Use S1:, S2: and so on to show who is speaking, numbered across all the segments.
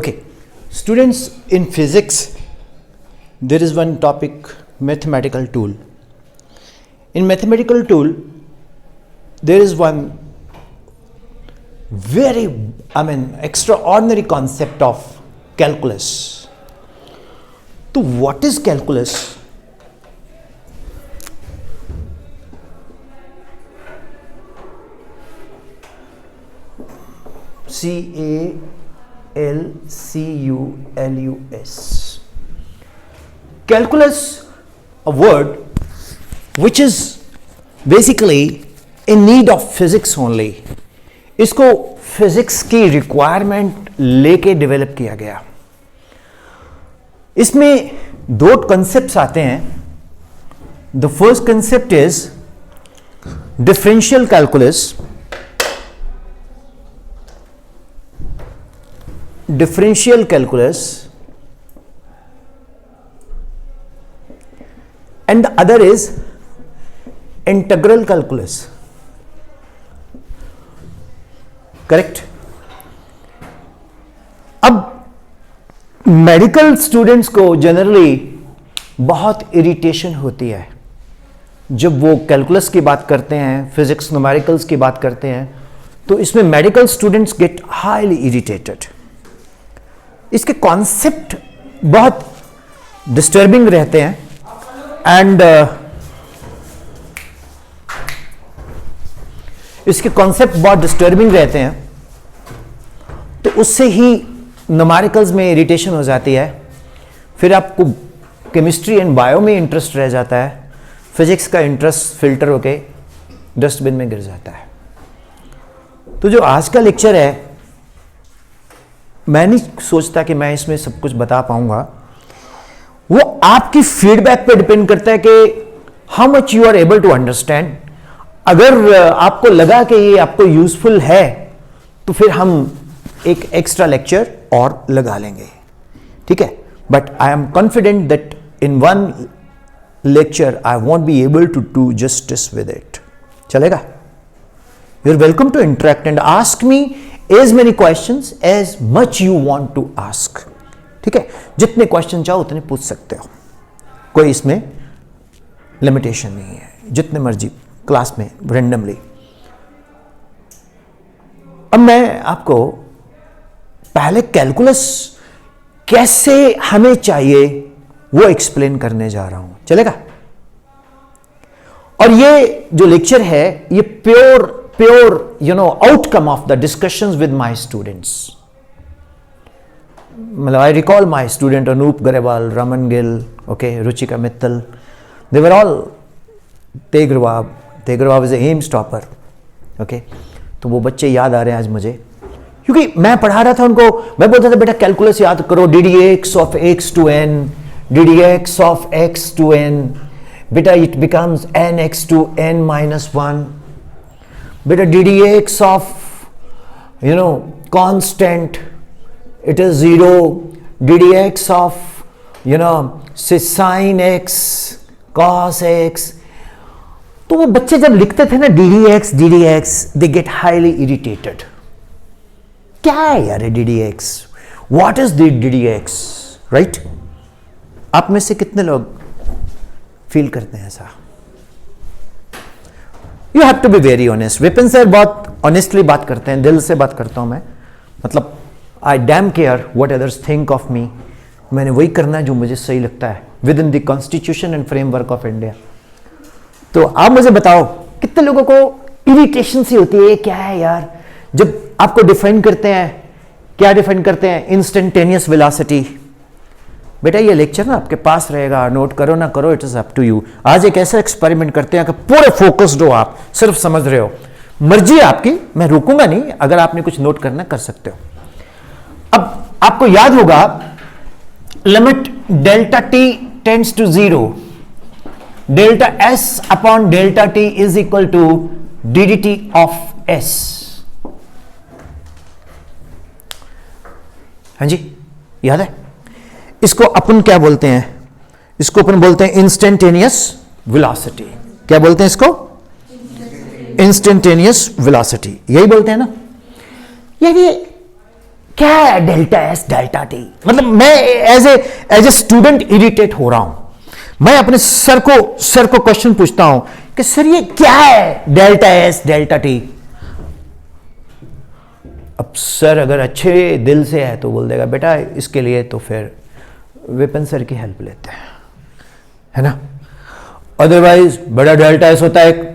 S1: Okay, students, in physics, there is one topic, mathematical tool. In mathematical tool, there is one very, extraordinary concept of calculus. So what is calculus? CALCULUS. Calculus, a word which is basically in need of physics only. इसको physics की requirement लेके develop किया गया. इसमें दो concepts आते हैं. The first concept is differential calculus. Differential calculus, and the other is integral calculus. Correct? अब मेडिकल स्टूडेंट्स को जनरली बहुत इरिटेशन होती है जब वो कैलकुलस की बात करते हैं, फिजिक्स न्यूमेरिकल्स की बात करते हैं, तो इसमें medical students get highly irritated. इसके कॉन्सेप्ट बहुत डिस्टर्बिंग रहते हैं एंड इसके कॉन्सेप्ट बहुत डिस्टर्बिंग रहते हैं, तो उससे ही न्यूमेरिकल्स में इरिटेशन हो जाती है. फिर आपको केमिस्ट्री एंड बायो में इंटरेस्ट रह जाता है, फिजिक्स का इंटरेस्ट फिल्टर होके डस्टबिन में गिर जाता है. तो जो आज का लेक्चर है, मैं नहीं सोचता कि मैं इसमें सब कुछ बता पाऊंगा. वो आपकी फीडबैक पे डिपेंड करता है कि how much you are able to understand. अगर आपको लगा कि ये आपको यूजफुल है तो फिर हम एक एक्स्ट्रा लेक्चर और लगा लेंगे, ठीक है. But I am confident that in one lecture I won't be able to do justice with it. चलेगा? You are welcome to interact and ask me as many questions as much you want to ask. ठीक है, जितने question चाहो उतने पूछ सकते हो, कोई इसमें लिमिटेशन नहीं है, जितने मर्जी क्लास में रेंडमली. अब मैं आपको पहले कैलकुलस कैसे हमें चाहिए वो एक्सप्लेन करने जा रहा हूं. चलेगा? और ये जो लेक्चर है ये pure outcome of the discussions with my students. I recall my student Anup Garewal, Raman Gill, okay, Ruchika Mittal. They were all Tegrava was a AIMS topper, okay. तो वो बच्चे याद आ रहे हैं आज मुझे, क्योंकि मैं पढ़ा रहा था उनको. मैं बोलता था बेटा कैलकुलस याद करो, ddx of x to n, ddx of x to n, बेटा it becomes nx to n minus 1. बेटा ddx of constant, it is 0. ddx of say sin x cos x. तो वो बच्चे जब लिखते थे ना ddx they get highly irritated. क्या है यार ddx? what is the ddx, right? आप में से कितने लोग फील करते हैं ऐसा? You have to be very honest. Vipin sir बहुत ऑनेस्टली बात करते हैं, दिल से बात करता हूं मैं. मतलब I damn care what others think of me. मैंने वही करना है जो मुझे सही लगता है with in the constitution and framework of India. तो आप मुझे बताओ कितने लोगों को इरिटेशन सी होती है, क्या है यार, जब आपको डिफाइन करते हैं, क्या डिफाइन करते हैं? Instantaneous velocity. बेटा ये लेक्चर ना आपके पास रहेगा, नोट करो ना करो, it is up to you. आज एक ऐसा एक्सपेरिमेंट करते हैं कि पूरे फोकस्ड हो, आप सिर्फ समझ रहे हो, मर्जी आपकी, मैं रोकूंगा नहीं. अगर आपने कुछ नोट करना कर सकते हो. अब आपको याद होगा limit delta T tends to 0, delta S upon delta T is equal to ddT of s. हाँ जी, याद है? इसको अपन क्या बोलते हैं? इसको अपन बोलते हैं इंस्टेंटेनियस वेलोसिटी. क्या बोलते हैं इसको? इंस्टेंटेनियस वेलोसिटी, यही बोलते हैं ना. ये क्या है डेल्टा एस डेल्टा टी? मतलब मैं एज ए स्टूडेंट इरिटेट हो रहा हूं। मैं अपने सर को क्वेश्चन पूछता हूं कि सर ये क्या है डेल्टा एस डेल्टा टी? अब सर अगर अच्छे दिल से है तो बोल देगा बेटा इसके लिए तो फिर विपिन सर की हेल्प लेते हैं, है ना। अदरवाइज बड़ा डेल्टा एस होता है एक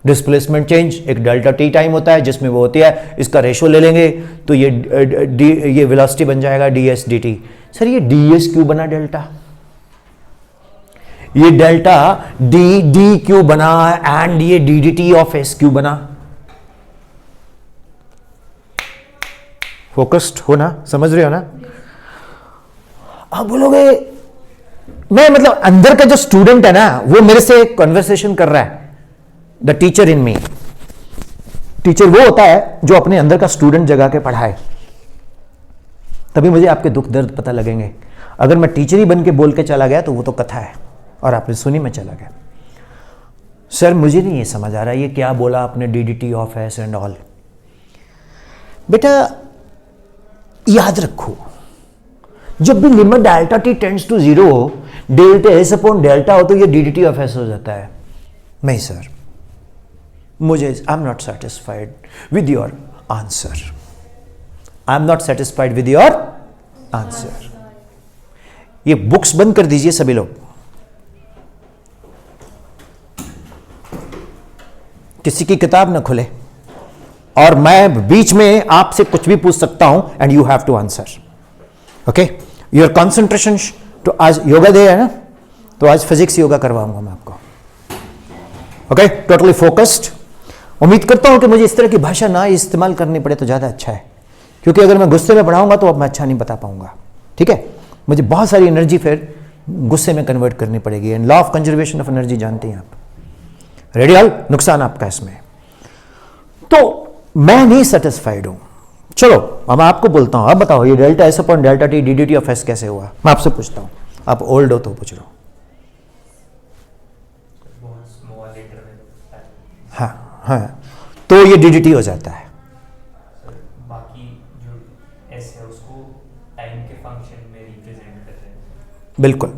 S1: डिस्प्लेसमेंट चेंज, एक डेल्टा टी टाइम होता है जिसमें वो होती है, इसका रेशो ले लेंगे तो ये वेलोसिटी बन जाएगा D S D T. Sir ये डी एस क्यों बना डेल्टा? ये डेल्टा डी क्यों बना एंड ये D D T of S क्यों बना? फोकस्ड हो ना, समझ रहे हो ना? आप बोलोगे मैं मतलब अंदर का जो स्टूडेंट है ना वो मेरे से कन्वर्सेशन कर रहा है, the teacher in me. Teacher वो होता है जो अपने अंदर का स्टूडेंट जगा के पढ़ाए, तभी मुझे आपके दुख दर्द पता लगेंगे। अगर मैं टीचर ही बन के बोल के चला गया तो वो तो कथा है और आपने सुनी में चला गया। सर मुझे नहीं ये समझ आ रहा ये क्या बोला आपने DDT of S and all. बेटा याद रखो जब भी limit delta T tends to 0 हो, डेल्टा एस अपॉन डेल्टा हो तो ये डीडीटी ऑफ एस हो जाता है। नहीं सर मुझे I am not satisfied with your answer, I am not satisfied with your answer. ये बुक्स बंद कर दीजिए सभी लोग, किसी की किताब ना खुले और मैं बीच में आपसे कुछ भी पूछ सकता हूं and you have to answer. Okay your concentration तो आज योगा डे है ना, तो आज फिजिक्स योगा करवाऊंगा मैं आपको। Okay totally focused. उम्मीद करता हूं कि मुझे इस तरह की भाषा ना इस्तेमाल करनी पड़े तो ज्यादा अच्छा है, क्योंकि अगर मैं गुस्से में पढ़ाऊंगा तो अब मैं अच्छा नहीं बता पाऊंगा। ठीक है, मुझे बहुत सारी एनर्जी फिर गुस्से में कन्वर्ट करनी पड़ेगी and law of conservation of energy जानते हैं आप। रेडियल नुकसान आपका इसमें। तो मैं नहीं सेटिस्फाइड हूं। चलो अब मैं आपको बोलता हूं, अब बताओ ये delta S upon delta T DDT of S कैसे हुआ? मैं आपसे पूछता हूं, आप ओल्ड हो तो पूछ रहा हूं। हाँ हाँ तो ये डीडीटी हो जाता है।
S2: बाकी जो एस है उसको टाइम के फंक्शन में रिप्रेजेंट कर रहे हैं।
S1: बिल्कुल।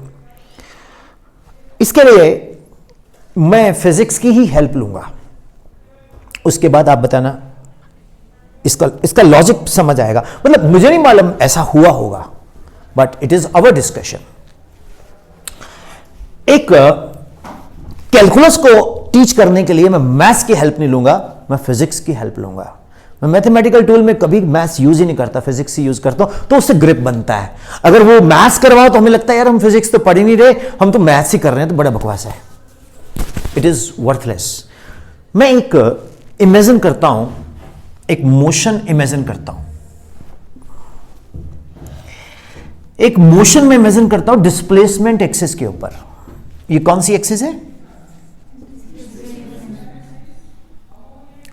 S1: इसके लिए मैं फिजिक्स की ही हेल्प लूंगा, उसके बाद आप बताना इसका लॉजिक समझ आएगा। मतलब मुझे नहीं मालूम ऐसा हुआ होगा, but it is our discussion. एक कैलकुलस को टीच करने के लिए मैं मैथ्स की हेल्प नहीं लूंगा, मैं फिजिक्स की हेल्प लूंगा। मैं मैथमेटिकल टूल में कभी मैथ्स यूज ही नहीं करता, फिजिक्स ही यूज करता हूं, तो उससे ग्रिप बनता है। अगर वो मैथ्स करवाओ तो हमें लगता है यार हम फिजिक्स तो पढ़ ही नहीं रहे, हम तो मैथ्स ही कर रहे हैं, तो बड़ा बकवास है, इट इज वर्थलेस। मैं एक इमेजिन करता हूं, एक मोशन इमेजिन करता हूं, एक मोशन में इमेजिन करता हूं डिस्प्लेसमेंट एक्सिस के ऊपर। ये कौन सी एक्सिस है?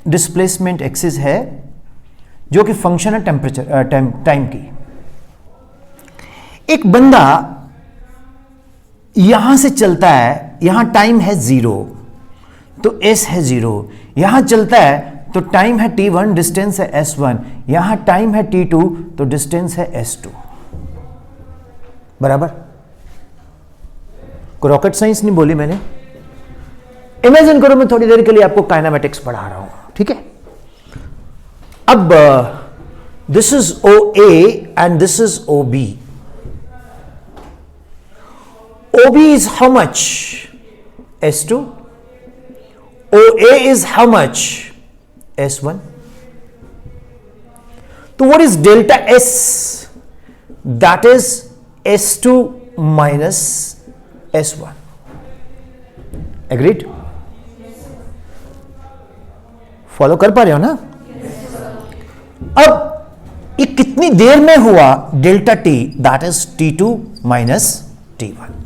S1: डिस्प्लेसमेंट एक्सिस है जो कि फंक्शन है टेम्परेचर टाइम की। एक बंदा यहां से चलता है, यहां टाइम है 0 तो s है 0, यहां चलता है तो टाइम है t1, डिस्टेंस है s1, यहां टाइम है t2 तो डिस्टेंस है s2। बराबर? कोई रॉकेट साइंस नहीं बोली मैंने। इमेजिन करो मैं थोड़ी देर के लिए आपको काइनेमेटिक्स पढ़ा रहा हूं, ठीक है? अब this is OA and this is OB। OB is how much? S2. OA is how much? S1. So what is delta S? That is S2 minus S1. Agreed? Follow कर पा रहे हो ना? अब ये कितनी देर में हुआ? Delta T, that is T2 minus T1।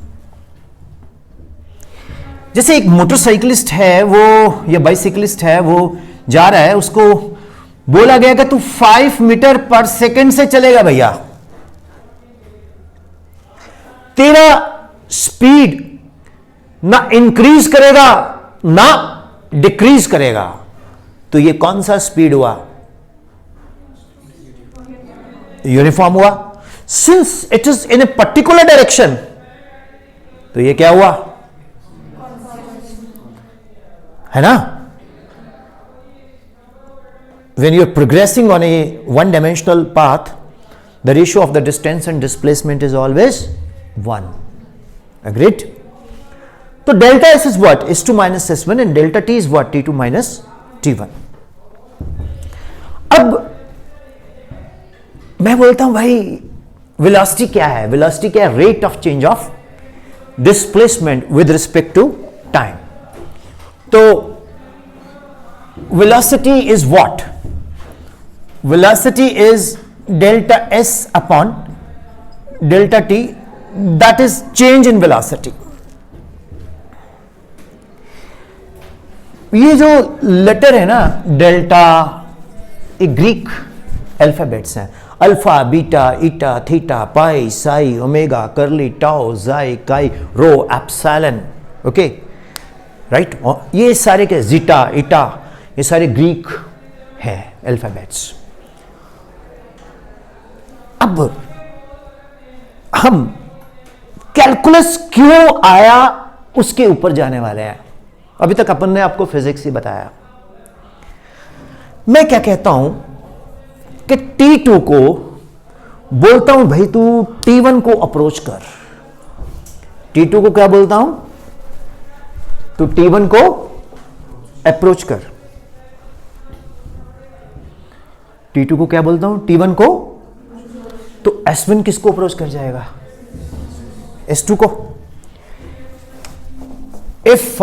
S1: जैसे एक मोटरसाइकिलिस्ट है वो या बाइसाइकिलिस्ट है, वो जा रहा है, उसको बोला गया कि तू 5 मीटर पर सेकंड से चलेगा भैया। तेरा स्पीड ना इंक्रीज करेगा ना डिक्रीज करेगा, तो ये कौन सा स्पीड हुआ? यूनिफॉर्म हुआ. Since it is in a particular direction, तो ये क्या हुआ, है ना. When you are progressing on a one dimensional path, the ratio of the distance and displacement is always 1. Agreed? So delta S is what? S2 minus S1, and delta T is what? T2 minus T1. अब मैं बोलता हूं भाई velocity क्या है? Velocity क्या है? Rate of change of displacement with respect to time. तो velocity is what? Velocity is delta S upon delta T, that is change in velocity. ये जो लेटर है ना डेल्टा, ये ग्रीक अल्फाबेट्स हैं. अल्फा, बीटा, ईटा, theta, पाई, Sai, omega, curly, tau, जाई, काई, रो, epsilon. Okay, right. ये सारे के जीटा, ईटा, ये सारे ग्रीक हैं अल्फाबेट्स. अब हम कैलकुलस क्यों आया उसके ऊपर जाने वाले हैं. अभी तक अपन ने आपको फिजिक्स ही बताया. मैं क्या कहता हूं कि T2 को बोलता हूं भाई तू T1 को अप्रोच कर. T2 को क्या बोलता हूं? तू T1 को अप्रोच कर. T2 को क्या बोलता हूं? T1 को. तो S1 किसको अप्रोच कर जाएगा? S2 को. If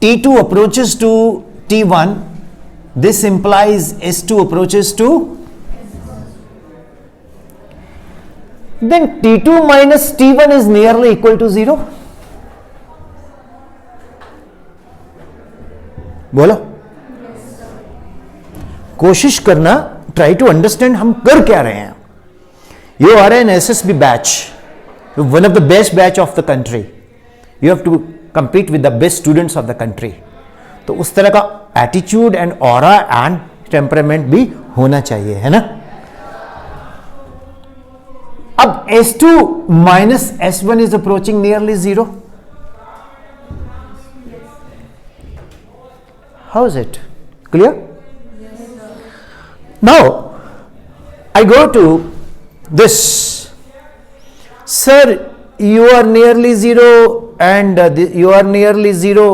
S1: T2 approaches to T1, this implies S2 approaches to, then T2 minus T1 is nearly equal to 0. बोलो. कोशिश करना, ट्राई टू अंडरस्टैंड हम कर क्या रहे हैं. You are an SSB batch, one of the best batch of the country. You have to compete with the best students of the country. तो उस तरह का attitude and aura and temperament भी होना चाहिए, है ना. अब S2 minus S1 is approaching nearly 0. How is it clear? Now, I go to this. Sir, you are nearly 0 and you are nearly 0.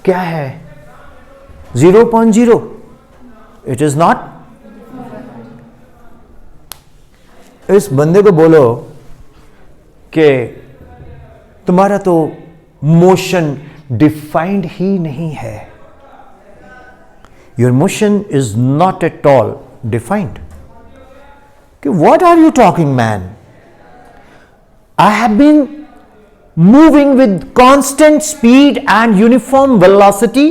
S1: क्या है? 0.0. It is not. इस बंदे को बोलो कि तुम्हारा तो मोशन डिफाइंड ही नहीं है. Your motion is not at all defined. Okay, what are you talking, man? I have been moving with constant speed and uniform velocity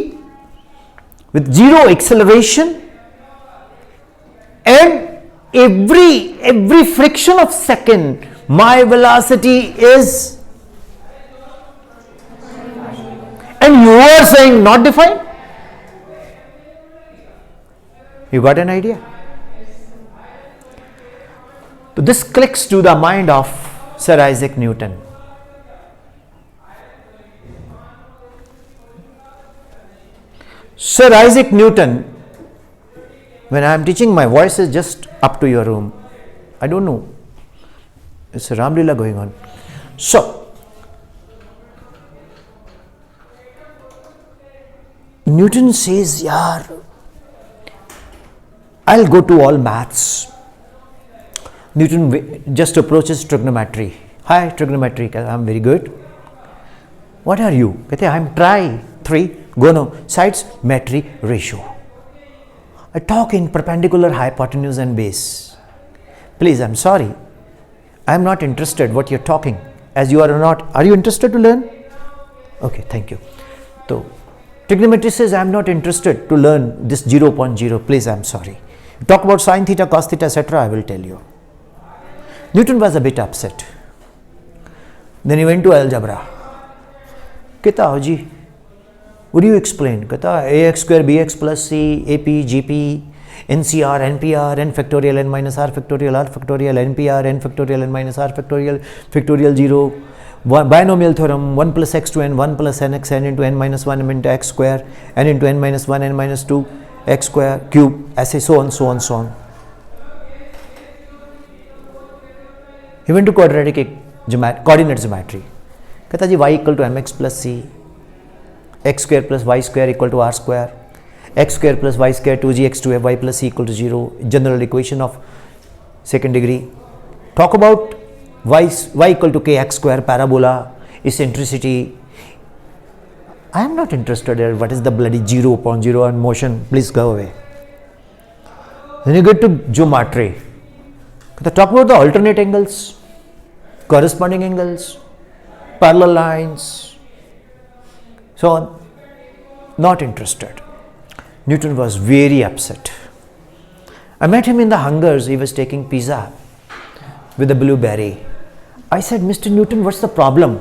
S1: with zero acceleration, and every fraction of second my velocity is, and you are saying not defined. You got an idea? So this clicks to the mind of Sir Isaac Newton. Sir Isaac Newton, when I am teaching, my voice is just up to your room. I don't know. It's a Ramlila going on. So, Newton says, yaar, I'll go to all maths. Newton just approaches trigonometry. Hi, trigonometry. I'm very good. What are you? कहते I'm trigonometry ratio. I talk in perpendicular, hypotenuse and base. Please, I'm sorry. I'm not interested what you're talking. As you are not. Are you interested to learn? Okay, thank you. So, trigonometry says I'm not interested to learn this 0.0. Please, I'm sorry. Talk about sine theta, cos theta, etc. I will tell you. Newton was a bit upset. Then he went to algebra. कहता हो जी, would you explain? कहता ax square bx plus c, ap, gp, NCR, NPR, n factorial n minus r factorial NPR, n factorial n minus r factorial 0, binomial theorem 1 plus x to n 1 plus nx n into n minus 1 into x square n into n minus 1 n minus 2 x square cube, ऐसे so on. He went to quadratic coordinate geometry. कहता जी y equal to mx plus c, x square plus y square equal to r square, x square plus y square 2gx 2fy plus c equal to 0, general equation of second degree. Talk about y equal to kx square parabola, eccentricity. I am not interested in what is the bloody 0 upon 0 and motion, please go away. Then you get to geometry. Talk about the alternate angles, corresponding angles, parallel lines, so on. Not interested. Newton was very upset. I met him in the hungers. He was taking pizza with a blueberry. I said, Mr. Newton, what's the problem?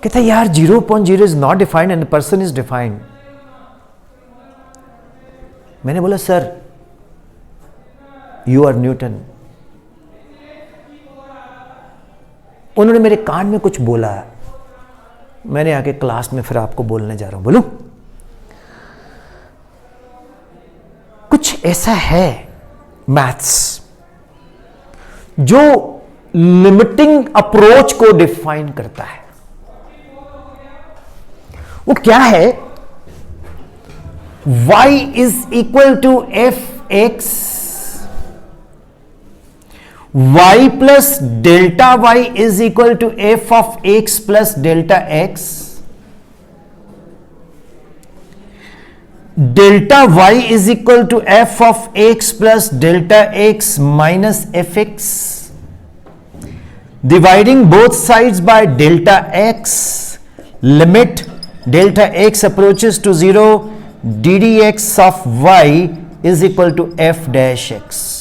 S1: कहता यार 0 upon 0 is not defined and the person is defined. मैंने बोला sir, you are Newton. उन्होंने मेरे कान में कुछ बोला, मैंने आके क्लास में फिर आपको बोलने जा रहा हूं, बोलूं? कुछ ऐसा है मैथ्स जो लिमिटिंग अप्रोच को डिफाइन करता है. वो क्या है? y is equal to fx, y plus delta y is equal to f of x plus delta x, delta y is equal to f of x plus delta x minus fx, dividing both sides by delta x, limit delta x approaches to 0, ddx of y is equal to f dash x.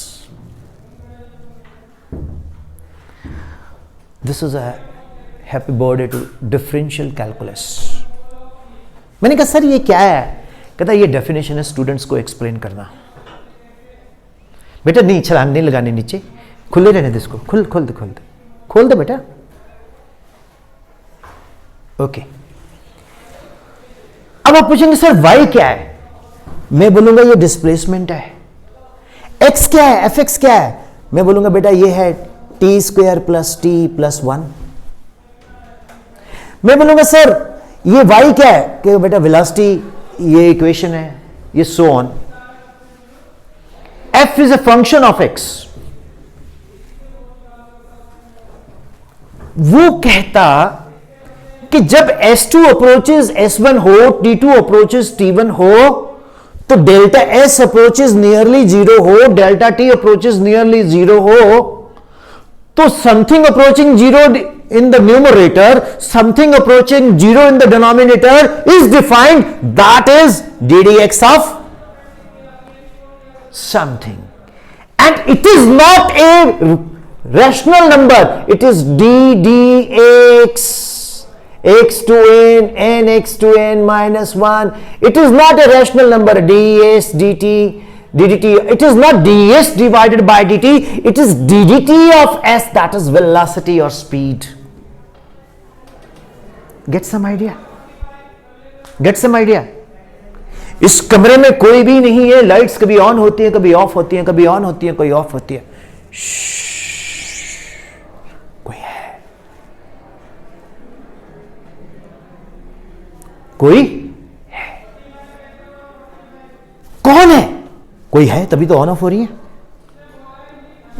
S1: This is a happy birthday to differential calculus. मैंने कहा sir ये क्या है? कहता ये definition है students को explain करना. बेटा नहीं, छलांग नहीं लगाने नीचे, खुले रहने दे इसको, खोल दे बेटा. ओके. अब आप पूछेंगे सर y क्या है? मैं बोलूंगा ये डिस्प्लेसमेंट है. x क्या है? fx क्या है? मैं बोलूंगा बेटा ये है t square plus t plus 1. मैं बोलूंगा सर ये y क्या है? कि बेटा वेलोसिटी, ये इक्वेशन है, ये so on. f is a function of x. वो कहता कि जब S2 अप्रोचेस S1 हो, T2 अप्रोचेस T1 हो, तो डेल्टा S अप्रोचेस नियरली 0 हो, डेल्टा T अप्रोचेस नियरली 0 हो, तो something approaching 0 in the numerator, something approaching 0 in the denominator is defined, that is ddx of something. And it is not a rational number, it is ddx, x to n, nx to n minus 1. It is not a rational number, ds, dt, ddt. It is not ds divided by dt, it is ddt of s, that is velocity or speed. Get some idea? Get some idea? इस कमरे में कोई भी नहीं है, lights कभी on होती हैं, कभी ऑफ होती हैं, कभी ऑन होती हैं, कोई ऑफ होती है. कोई है? कोई है? कौन है? कोई है तभी तो ऑन ऑफ हो रही है.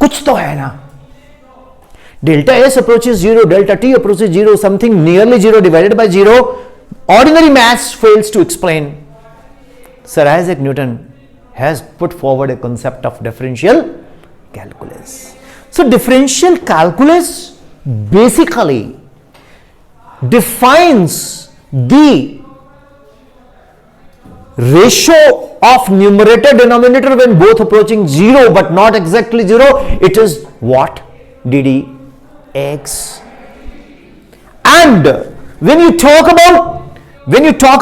S1: कुछ तो है ना. Delta S approaches 0, delta T approaches 0, something nearly 0 divided by 0. Ordinary maths fails to explain. Sir Isaac Newton has put forward a concept of differential calculus. So differential calculus basically defines the ratio of numerator denominator when both approaching 0 but not exactly 0. It is what? ddx. And when you talk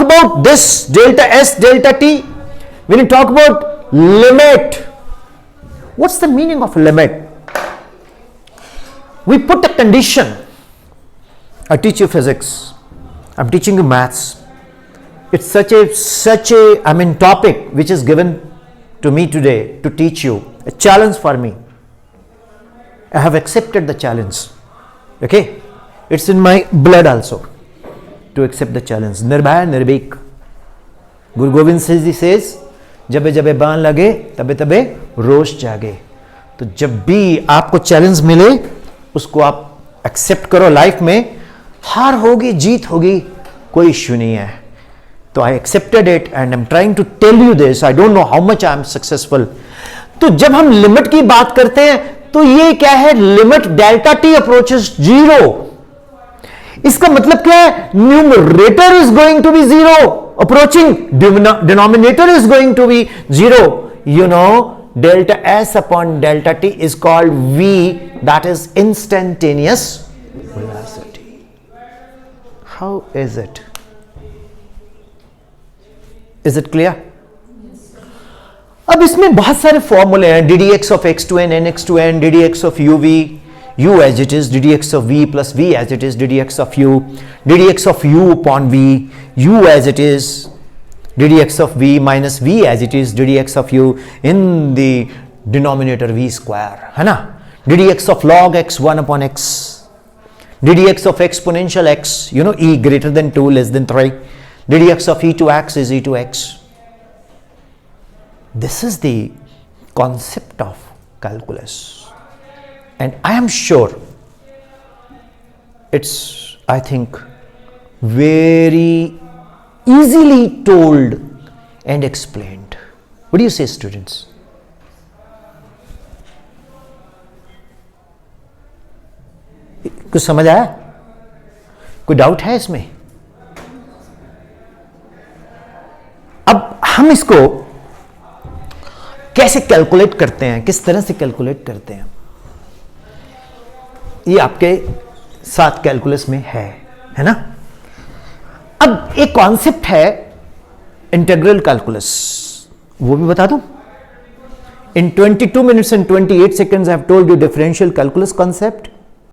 S1: about this delta S, delta T, when you talk about limit. What's the meaning of limit? We put a condition. I teach you physics. I'm teaching you maths. It's such a topic which is given to me today to teach you. A challenge for me. I have accepted the challenge. Okay? It's in my blood also to accept the challenge. Nirbhaya Nirbhik. Guru Gobind Singh Ji says, जबे जबे बाण लगे तबे तबे रोष जागे. तो जब भी आपको चैलेंज मिले उसको आप एक्सेप्ट करो. लाइफ में हार होगी जीत होगी कोई इश्यू नहीं है. तो I accepted it and I am trying to tell you this. I don't know how much I am successful. तो जब हम लिमिट की बात करते हैं तो ये क्या है? Limit delta T approaches zero. इसका मतलब क्या है? Numerator is going to be zero, approaching denominator is going to be zero. You know, delta S upon delta T is called V, that is instantaneous velocity. How is it? Is it clear? अब इसमें बहुत सारे फॉर्मूले हैं. ddx of x to n, nx to n, ddx of uv, u as it is, ddx of v plus v as it is, ddx of u, ddx of u upon v, u as it is, ddx of v minus v as it is, ddx of u in the denominator v square, है ना? ddx of log x 1 upon x, ddx of exponential x, you know, e greater than 2 less than 3, ddx of e to x is e to x. This is the concept of calculus. And I am sure it's, I think, very easily told and explained. What do you say, students? कुछ समझ आया? कोई doubt है इसमें? अब हम इसको कैसे कैलकुलेट करते हैं, किस तरह से कैलकुलेट करते हैं, ये आपके साथ कैलकुलस में है ना? अब एक कॉन्सेप्ट है इंटीग्रल कैलकुलस, वो भी बता दूं. इन 22 minutes and 28 seconds I have told you differential calculus concept.